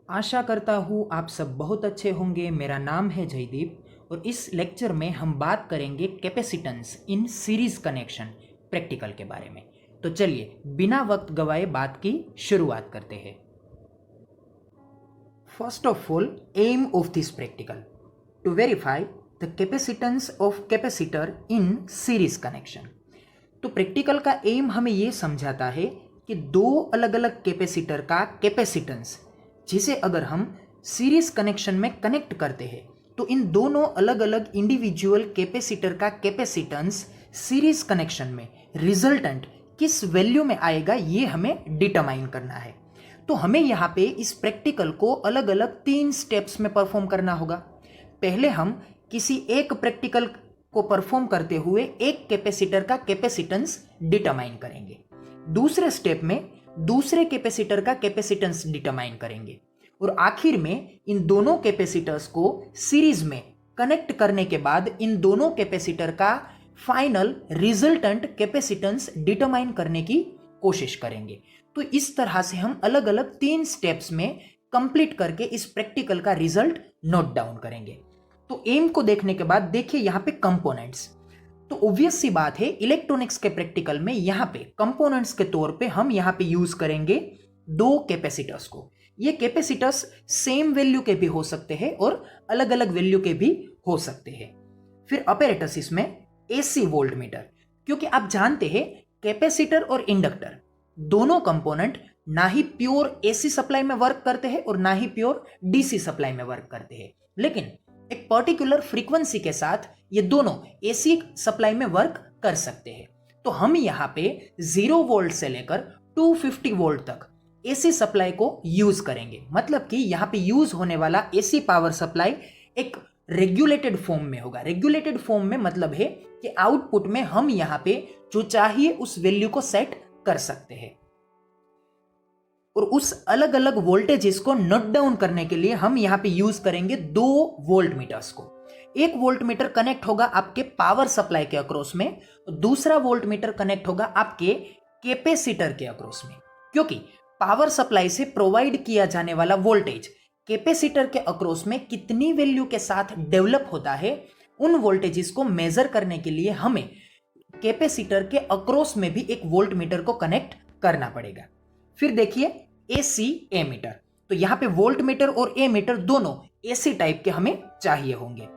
आशा करता हूँ आप सब बहुत अच्छे होंगे। मेरा नाम है जयदीप और इस लेक्चर में हम बात करेंगे कैपेसिटेंस इन सीरीज कनेक्शन प्रैक्टिकल के बारे में। तो चलिए बिना वक्त गवाए बात की शुरुआत करते हैं। First of all, aim of this practical to verify the capacitance of capacitor in series connection. तो प्रैक्टिकल का एम हमें यह समझाता है कि दो अलग अलग कैपेसिटर का कैपेसिटेंस, जिसे अगर हम सीरीज कनेक्शन में कनेक्ट करते हैं तो इन दोनों अलग अलग इंडिविजुअल कैपेसिटर का कैपेसिटेंस सीरीज कनेक्शन में रिजल्टेंट किस वैल्यू में आएगा ये हमें डिटरमाइन करना है। तो हमें यहाँ पे इस प्रैक्टिकल को अलग अलग 3 स्टेप्स में परफॉर्म करना होगा। पहले हम किसी एक प्रैक्टिकल को परफॉर्म करते हुए एक कैपेसिटर का कैपेसिटेंस डिटरमाइन करेंगे। दूसरे स्टेप में दूसरे कैपेसिटर का कैपेसिटेंस डिटरमाइन करेंगे और आखिर में इन दोनों कैपेसिटर्स को सीरीज में कनेक्ट करने के बाद इन दोनों कैपेसिटर का फाइनल रिजल्टेंट कैपेसिटेंस डिटरमाइन करने की कोशिश करेंगे। तो इस तरह से हम अलग अलग 3 स्टेप्स में कंप्लीट करके इस प्रैक्टिकल का रिजल्ट नोट डाउन करेंगे। तो एम को देखने के बाद देखिए यहाँ पे कंपोनेंट्स। तो ऑब्वियस सी बात है, इलेक्ट्रॉनिक्स के प्रैक्टिकल में यहाँ पे कंपोनेंट्स के तौर पे हम यहाँ पे यूज करेंगे 2 कैपेसिटर्स को। ये कैपेसिटर्स सेम वैल्यू के भी हो सकते हैं और अलग अलग वैल्यू के भी हो सकते हैं। फिर अपैरेटस इसमें एसी वोल्ट मीटर, क्योंकि आप जानते हैं कैपेसिटर और इंडक्टर दोनों कंपोनेंट ना ही प्योर एसी सप्लाई में वर्क करते हैं और ना ही प्योर डीसी सप्लाई में वर्क करते हैं, लेकिन एक पर्टिकुलर फ्रीक्वेंसी के साथ ये दोनों एसी सप्लाई में वर्क कर सकते हैं। तो हम यहाँ पे 0 वोल्ट से लेकर 250 वोल्ट तक एसी सप्लाई को यूज करेंगे। मतलब कि यहाँ पे यूज होने वाला एसी पावर सप्लाई एक रेगुलेटेड फॉर्म में होगा। रेगुलेटेड फॉर्म में मतलब है कि आउटपुट में हम यहाँ पे जो चाहिए उस वैल्यू को सेट कर सकते हैं और उस अलग अलग वोल्टेजेस को नोट डाउन करने के लिए हम यहां पे यूज करेंगे 2 वोल्ट मीटर्स को। एक वोल्ट मीटर कनेक्ट होगा आपके पावर सप्लाई के अक्रॉस में, दूसरा वोल्ट मीटर कनेक्ट होगा आपके कैपेसिटर के अक्रॉस में, क्योंकि पावर सप्लाई से प्रोवाइड किया जाने वाला वोल्टेज कैपेसिटर के अक्रॉस में कितनी वैल्यू के साथ डेवलप होता है, उन वोल्टेजेस को मेजर करने के लिए हमें कैपेसिटर के अक्रॉस में भी एक वोल्ट मीटर को कनेक्ट करना पड़ेगा। फिर देखिए एसी एमीटर। तो यहां पे वोल्ट मीटर और एमीटर दोनों एसी टाइप के हमें चाहिए होंगे।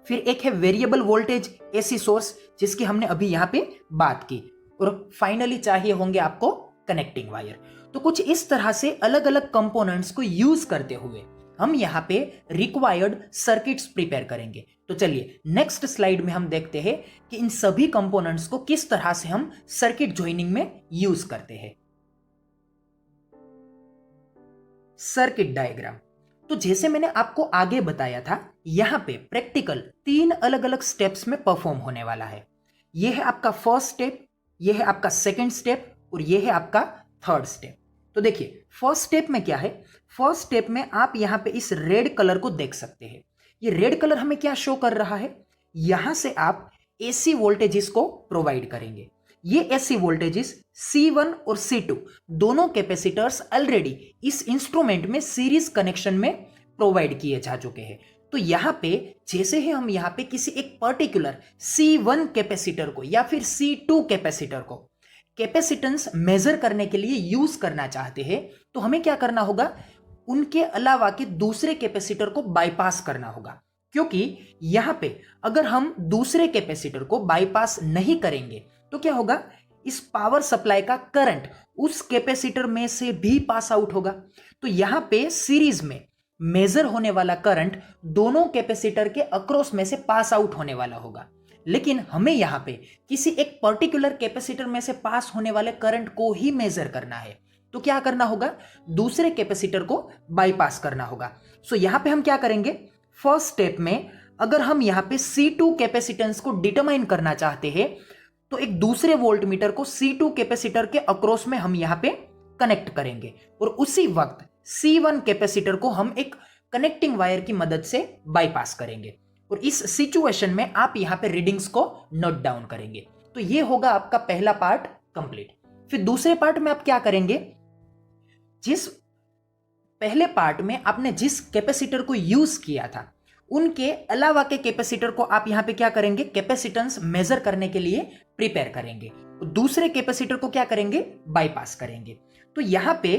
फिर एक है वेरिएबल वोल्टेज एसी सोर्स, जिसकी हमने अभी यहां पे बात की, और फाइनली चाहिए होंगे आपको कनेक्टिंग वायर। तो कुछ इस तरह से अलग अलग कंपोनेंट्स को यूज करते हुए हम यहाँ पे रिक्वायर्ड सर्किट्स प्रिपेयर करेंगे। तो चलिए नेक्स्ट स्लाइड में हम देखते हैं कि इन सभी कंपोनेंट्स को किस तरह से हम सर्किट ज्वाइनिंग में यूज करते हैं। Circuit diagram. तो जैसे मैंने आपको आगे बताया था, यहां पे प्रैक्टिकल 3 अलग अलग स्टेप्स में परफॉर्म होने वाला है। यह है आपका फर्स्ट स्टेप, यह है आपका सेकंड स्टेप और यह है आपका थर्ड स्टेप। तो देखिए फर्स्ट स्टेप में क्या है, फर्स्ट स्टेप में आप यहां पे इस रेड कलर को देख सकते हैं। ये रेड कलर हमें क्या शो कर रहा है, यहां से आप एसी वोल्टेजेस को प्रोवाइड करेंगे। ये एसी वोल्टेजेस C1 और C2 दोनों कैपेसिटर्स ऑलरेडी इस इंस्ट्रूमेंट में सीरीज कनेक्शन में प्रोवाइड किए जा चुके हैं। तो यहां पे जैसे ही हम यहां पे किसी एक पर्टिकुलर C1 कैपेसिटर को या फिर C2 कैपेसिटर को कैपेसिटेंस मेजर करने के लिए यूज करना चाहते हैं, तो हमें क्या करना होगा, उनके अलावा के दूसरे कैपेसिटर को बाईपास करना होगा। क्योंकि यहां पे अगर हम दूसरे कैपेसिटर को बाईपास नहीं करेंगे तो क्या होगा, इस पावर सप्लाई का करंट उस कैपेसिटर में से भी पास आउट होगा। तो यहां पे सीरीज में मेजर होने वाला करंट दोनों कैपेसिटर के अक्रॉस में से पास आउट होने वाला होगा, लेकिन हमें यहां पे किसी एक पर्टिकुलर कैपेसिटर में से पास होने वाले करंट को ही मेजर करना है। तो क्या करना होगा, दूसरे कैपेसिटर को बाईपास करना होगा। सो यहां पे हम क्या करेंगे, फर्स्ट स्टेप में अगर हम यहां पे C2 कैपेसिटेंस को डिटरमाइन करना चाहते हैं तो एक दूसरे वोल्ट मीटर को C2 कैपेसिटर के अक्रॉस में हम यहां पे कनेक्ट करेंगे और उसी वक्त C1 कैपेसिटर को हम एक कनेक्टिंग वायर की मदद से बाईपास करेंगे और इस सिचुएशन में आप यहां पे रीडिंग्स को नोट डाउन करेंगे। तो ये होगा आपका पहला पार्ट कंप्लीट। फिर दूसरे पार्ट में आप क्या करेंगे, जिस पहले पार्ट में आपने जिस कैपेसिटर को यूज किया था उनके अलावा के कैपेसिटर को आप यहां पे क्या करेंगे, कैपेसिटेंस मेजर करने के लिए प्रिपेयर करेंगे, दूसरे कैपेसिटर को क्या करेंगे, बाईपास करेंगे। तो यहां पे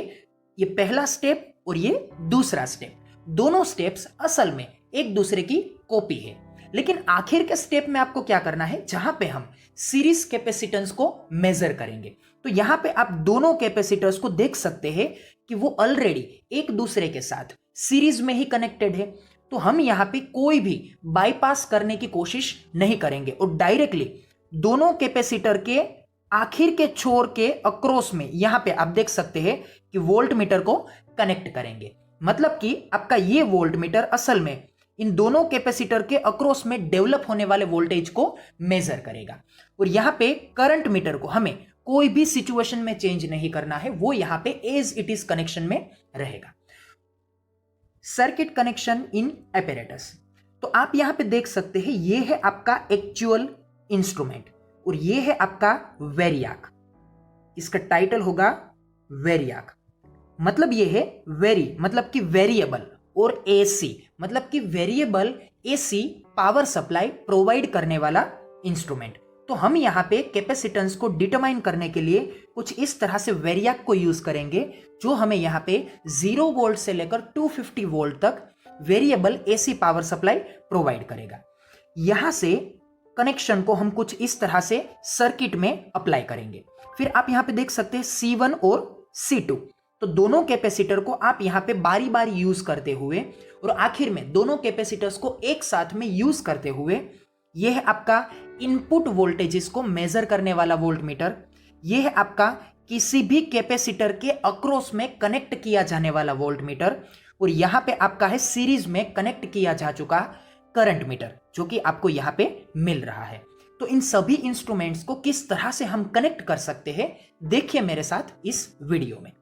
ये पहला स्टेप और ये दूसरा स्टेप, दोनों स्टेप्स असल में एक दूसरे की कॉपी है। लेकिन आखिर के स्टेप में आपको क्या करना है, जहां पे हम सीरीज कैपेसिटेंस को मेजर करेंगे, तो यहां पे आप दोनों कैपेसिटर्स को देख सकते हैं कि वो ऑलरेडी एक दूसरे के साथ सीरीज में ही कनेक्टेड है। तो हम यहां पे कोई भी बाईपास करने की कोशिश नहीं करेंगे और डायरेक्टली दोनों कैपेसिटर के आखिर के छोर के अक्रॉस में यहां पे आप देख सकते हैं कि वोल्ट मीटर को कनेक्ट करेंगे। मतलब कि आपका ये वोल्ट मीटर असल में इन दोनों कैपेसिटर के अक्रॉस में डेवलप होने वाले वोल्टेज को मेजर करेगा। और यहां पे करंट मीटर को हमें कोई भी सिचुएशन में चेंज नहीं करना है, वो यहां पे एज इट इज कनेक्शन में रहेगा। सर्किट कनेक्शन इन एपेरेटस, तो आप यहां पे देख सकते हैं ये है आपका एक्चुअल इंस्ट्रूमेंट और ये है आपका वेरियाक। इसका टाइटल होगा वेरियाक। मतलब ये है वेरी मतलब कि वेरिएबल और एसी मतलब कि variable AC power supply provide करने वाला इंस्ट्रूमेंट। तो हम यहां पे कैपेसिटेंस को डिटरमाइन करने के लिए कुछ इस तरह से वेरियाक को यूज करेंगे, जो हमें यहां पे 0 वोल्ट से लेकर 250 वोल्ट तक variable AC power supply provide करेगा। यहां से कनेक्शन को हम कुछ इस तरह से सर्किट में अप्लाई करेंगे। फिर आप यहां पे देख सकते हैं C1 और C2, तो दोनों कैपेसिटर को आप यहां पे बारी बारी यूज करते हुए और आखिर में दोनों कैपेसिटर्स को एक साथ में यूज करते हुए, यह है आपका इनपुट वोल्टेजेस को मेजर करने वाला वोल्ट मीटर, यह है आपका किसी भी कैपेसिटर के अक्रॉस में कनेक्ट किया जाने वाला वोल्ट मीटर, और यहां पे आपका है सीरीज में कनेक्ट किया जा चुका करंट मीटर, जो कि आपको यहां पे मिल रहा है। तो इन सभी इंस्ट्रूमेंट्स को किस तरह से हम कनेक्ट कर सकते हैं, देखिए मेरे साथ इस वीडियो में।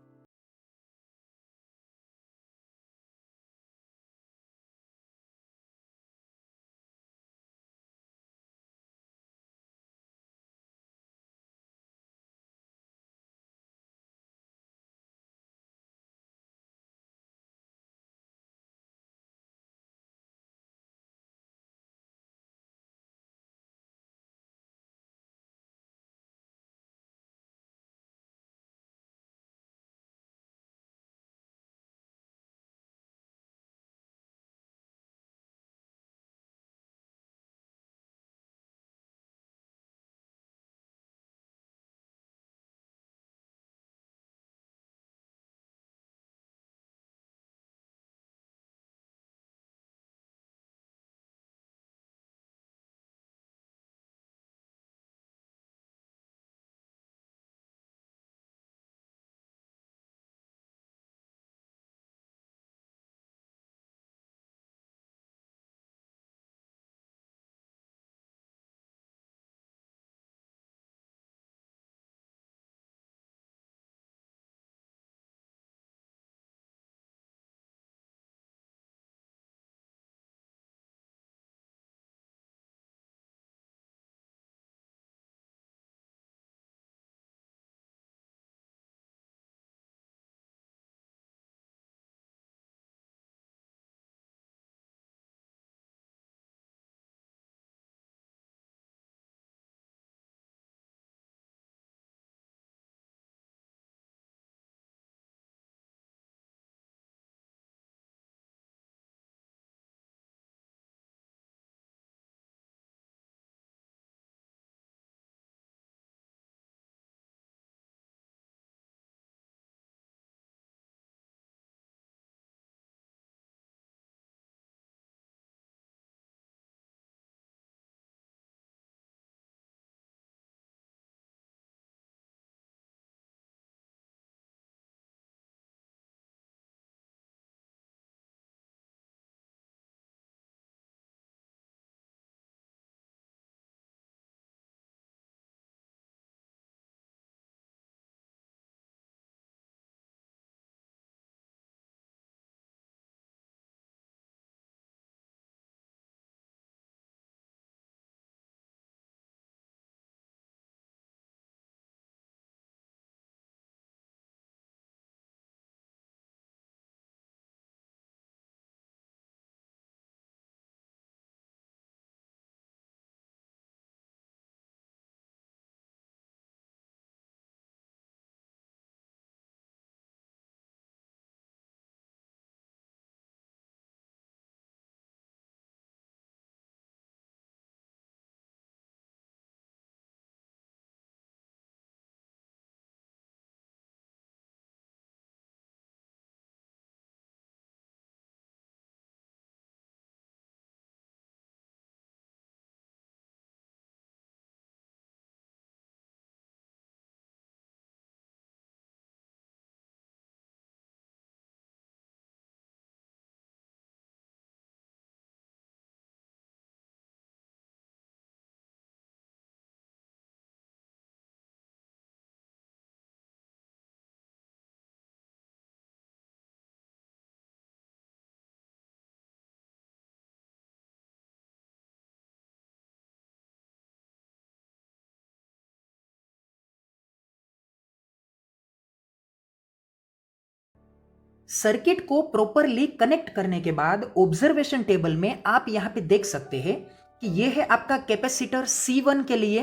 सर्किट को प्रॉपरली कनेक्ट करने के बाद ऑब्जर्वेशन टेबल में आप यहां पे देख सकते हैं कि यह है आपका कैपेसिटर C1 के लिए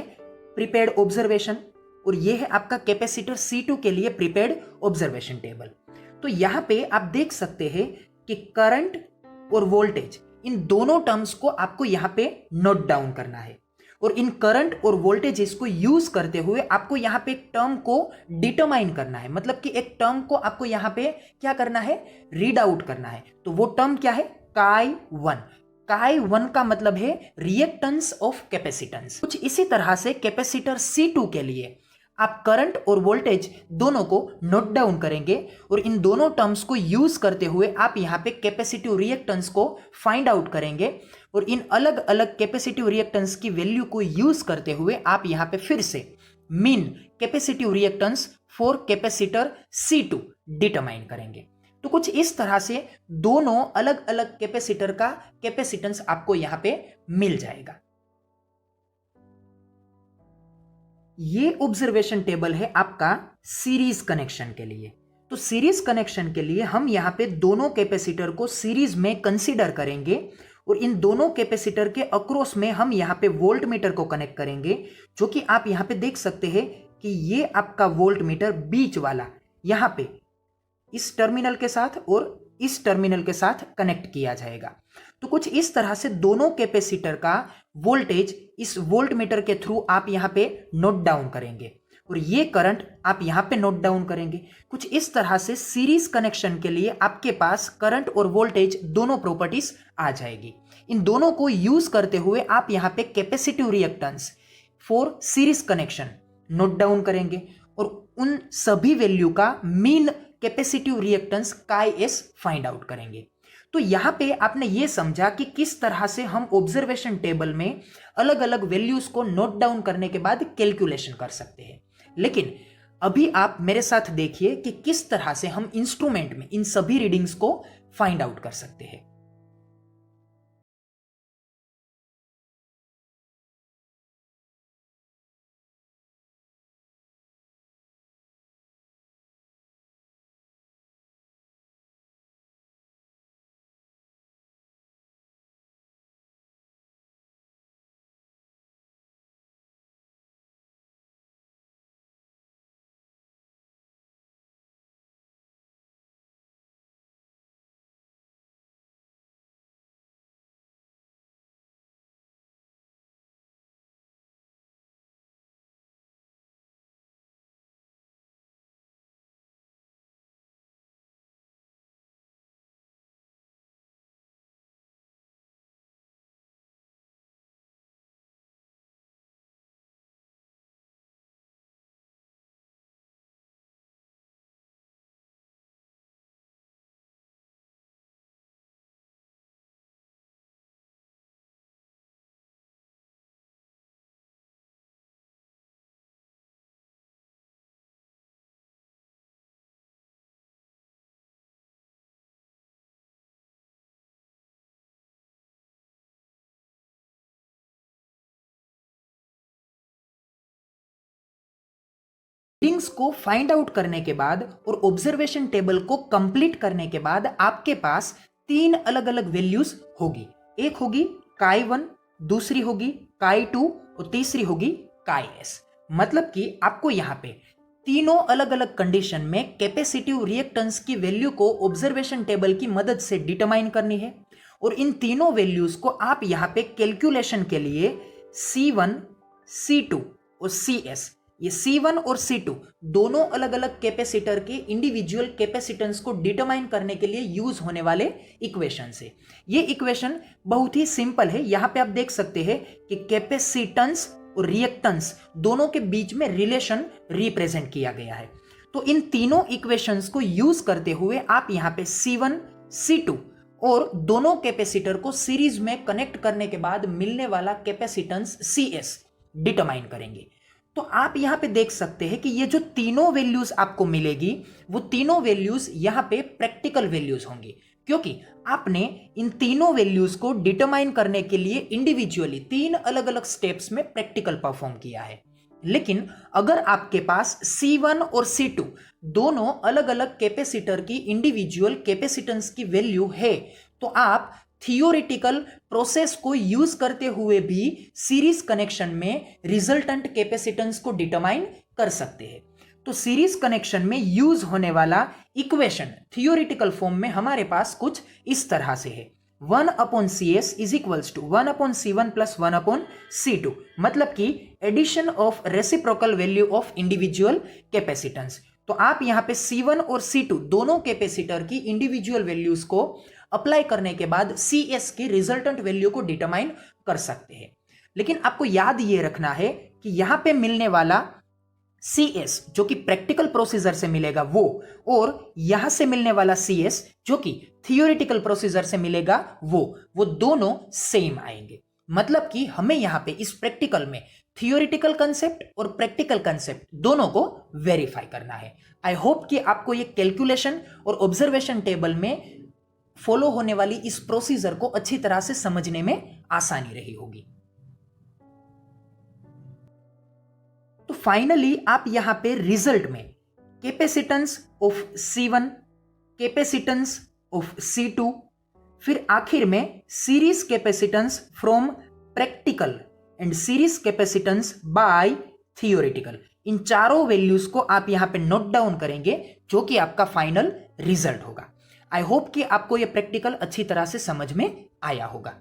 प्रीपेड ऑब्जर्वेशन और यह है आपका कैपेसिटर C2 के लिए प्रीपेड ऑब्जर्वेशन टेबल। तो यहां पे आप देख सकते हैं कि करंट और वोल्टेज इन दोनों टर्म्स को आपको यहां पे नोट डाउन करना है और इन करंट और वोल्टेजेस को यूज करते हुए आपको यहां पे एक टर्म को डिटरमाइन करना है, मतलब कि एक टर्म को आपको यहां पे क्या करना है, रीड आउट करना है। तो वो टर्म क्या है, Chi1। Chi1 का मतलब है रिएक्टेंस ऑफ कैपेसिटेंस। कुछ इसी तरह से कैपेसिटर C2 के लिए आप करंट और वोल्टेज दोनों को नोट डाउन करेंगे और इन दोनों टर्म्स को यूज करते हुए आप यहां पे कैपेसिटिव रिएक्टेंस को फाइंड आउट करेंगे और इन अलग अलग कैपेसिटिव रिएक्टेंस की वैल्यू को यूज करते हुए आप यहां पे फिर से mean capacitive reactance for capacitor C2 determine करेंगे। तो कुछ इस तरह से दोनों अलग अलग कैपेसिटर का कैपेसिटेंस आपको यहां पे मिल जाएगा। ये ऑब्जर्वेशन टेबल है आपका सीरीज कनेक्शन के लिए। तो सीरीज कनेक्शन के लिए हम यहां पे दोनों कैपेसिटर को सीरीज में कंसीडर करेंगे और इन दोनों कैपेसिटर के अक्रॉस में हम यहां पे वोल्ट मीटर को कनेक्ट करेंगे, जो कि आप यहां पे देख सकते हैं कि ये आपका वोल्ट मीटर बीच वाला यहां पे इस टर्मिनल के साथ और इस टर्मिनल के साथ कनेक्ट किया जाएगा। तो कुछ इस तरह से दोनों कैपेसिटर का वोल्टेज इस वोल्ट मीटर के थ्रू आप यहां पे नोट डाउन करेंगे और ये करंट आप यहां पे नोट डाउन करेंगे। कुछ इस तरह से सीरीज कनेक्शन के लिए आपके पास करंट और वोल्टेज दोनों प्रॉपर्टीज आ जाएगी। इन दोनों को यूज करते हुए आप यहां पे capacitive reactance for series connection note down करेंगे और उन सभी वैल्यू का mean capacitive reactance Chi(S) find out करेंगे। तो यहां पे आपने ये समझा कि किस तरह से हम ऑब्जर्वेशन टेबल में अलग अलग वैल्यूज को नोट डाउन करने के बाद कैलकुलेशन कर सकते हैं। लेकिन अभी आप मेरे साथ देखिए कि किस तरह से हम इंस्ट्रूमेंट में इन सभी रीडिंग्स को फाइंड आउट कर सकते हैं। रीडिंग्स को फाइंड आउट करने के बाद और ऑब्जर्वेशन टेबल को कंप्लीट करने के बाद आपके पास तीन अलग अलग वैल्यूज होगी। एक होगी Chi1, दूसरी होगी Chi2 और तीसरी होगी Chi(S). मतलब कि आपको यहां पे तीनों अलग अलग कंडीशन में कैपेसिटिव रिएक्टेंस की वैल्यू को ऑब्जर्वेशन टेबल की मदद से डिटरमाइन करनी है और इन तीनों वैल्यूज को आप यहां पे कैलकुलेशन के लिए C1, C2 और CS, ये C1 और C2 दोनों अलग अलग कैपेसिटर के इंडिविजुअल कैपेसिटेंस को डिटरमाइन करने के लिए यूज होने वाले इक्वेशन से। ये इक्वेशन बहुत ही सिंपल है। यहां पे आप देख सकते हैं कि कैपेसिटेंस और रिएक्टेंस दोनों के बीच में रिलेशन रिप्रेजेंट किया गया है। तो इन तीनों इक्वेशंस को यूज करते हुए आप यहां पे C1, C2 और दोनों कैपेसिटर को सीरीज में कनेक्ट करने के बाद मिलने वाला कैपेसिटेंस CS डिटरमाइन करेंगे। तो आप यहां पे देख सकते हैं कि ये जो तीनों वैल्यूज आपको मिलेगी वो तीनों वैल्यूज यहां पे प्रैक्टिकल वैल्यूज होंगी, क्योंकि आपने इन तीनों वैल्यूज को डिटरमाइन करने के लिए इंडिविजुअली तीन अलग अलग स्टेप्स में प्रैक्टिकल परफॉर्म किया है। लेकिन अगर आपके पास C1 और C2 दोनों अलग अलग कैपेसिटर की इंडिविजुअल कैपेसिटेंस की वैल्यू है तो आप थियोरेटिकल प्रोसेस को यूज करते हुए भी सीरीज कनेक्शन में रिजल्टेंट कैपेसिटेंस को डिटरमाइन कर सकते हैं। तो सीरीज कनेक्शन में यूज होने वाला इक्वेशन थियोरेटिकल फॉर्म में हमारे पास कुछ इस तरह से है, 1/CS is equals to 1/C1 plus 1/C2, मतलब कि addition of reciprocal value of individual capacitance. तो आप यहां पे C1 और C2 दोनों कैपेसिटर की इंडिविजुअल वैल्यूज को अप्लाई करने के बाद CS की रिजल्टेंट वैल्यू को डिटरमाइन कर सकते हैं। लेकिन आपको याद ये रखना है कि यहां पे मिलने वाला CS जो कि प्रैक्टिकल प्रोसीजर से मिलेगा वो, और यहां से मिलने वाला CS जो कि थियोरेटिकल प्रोसीजर से मिलेगा वो दोनों सेम आएंगे। मतलब कि हमें यहां पे इस प्रैक्टिकल में थियोरेटिकल कंसेप्ट और प्रैक्टिकल कंसेप्ट दोनों को वेरीफाई करना है। आई होप कि आपको ये कैलकुलेशन और ऑब्जर्वेशन टेबल में फॉलो होने वाली इस प्रोसीजर को अच्छी तरह से समझने में आसानी रही होगी। तो फाइनली आप यहां पे रिजल्ट में capacitance of C1, capacitance of C2, फिर आखिर में series capacitance from practical and series capacitance by theoretical, इन चारों वैल्यूज को आप यहां पे नोट डाउन करेंगे जो कि आपका फाइनल रिजल्ट होगा। आई होप कि आपको यह प्रैक्टिकल अच्छी तरह से समझ में आया होगा।